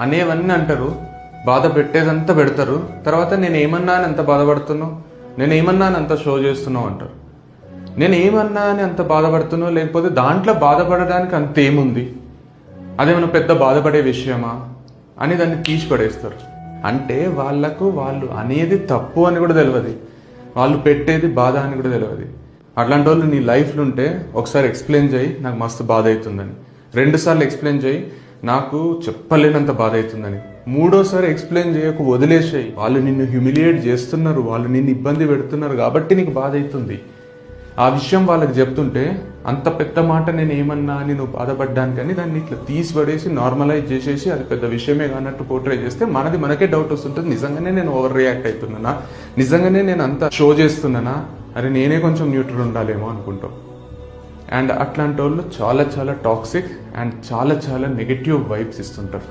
అనేవన్నీ అంటారు, బాధ పెట్టేదంతా పెడతారు. తర్వాత నేను ఏమన్నా అని అంత బాధపడుతున్నావు, నేను ఏమన్నా అని అంత షో చేస్తున్నావు అంటారు. నేను ఏమన్నా అని అంత బాధపడుతున్నావు, లేకపోతే దాంట్లో బాధపడడానికి అంత ఏముంది, అదేమన్నా పెద్ద బాధపడే విషయమా అని దాన్ని తీసి పడేస్తారు. అంటే వాళ్ళు అనేది తప్పు అని కూడా తెలియదు, వాళ్ళు పెట్టేది బాధ అని కూడా తెలియదు. అట్లాంటి వాళ్ళు నీ లైఫ్లో ఉంటే ఒకసారి ఎక్స్ప్లెయిన్ చేయి, నాకు మస్తు బాధ అవుతుందని. 2 సార్లు ఎక్స్ప్లెయిన్ చేయి, నాకు చెప్పలేనంత బాధ అవుతుందని. 3వసారి ఎక్స్ప్లెయిన్ చేయకు, వదిలేసేయి. వాళ్ళు నిన్ను హ్యూమిలియేట్ చేస్తున్నారు, వాళ్ళు నిన్ను ఇబ్బంది పెడుతున్నారు కాబట్టి నీకు బాధ అవుతుంది. ఆ విషయం వాళ్ళకి చెప్తుంటే అంత పెద్ద మాట నేను ఏమన్నా అని నువ్వు బాధపడ్డానికని దాన్ని ఇట్లా తీసి పడేసి నార్మలైజ్ చేసేసి అది పెద్ద విషయమే కానట్టు పోర్ట్రే చేస్తే మనకే డౌట్ వస్తుంటుంది, నిజంగానే నేను ఓవర్ రియాక్ట్ అవుతున్నానా, నిజంగానే నేను అంత షో చేస్తున్నానా, అరే నేనే కొంచెం న్యూట్రల్ ఉండాలేమో అనుకుంటాం. అండ్ అట్లాంటి వాళ్ళు చాలా టాక్సిక్ అండ్ చాలా నెగటివ్ వైబ్స్ ఇస్తుంటారు.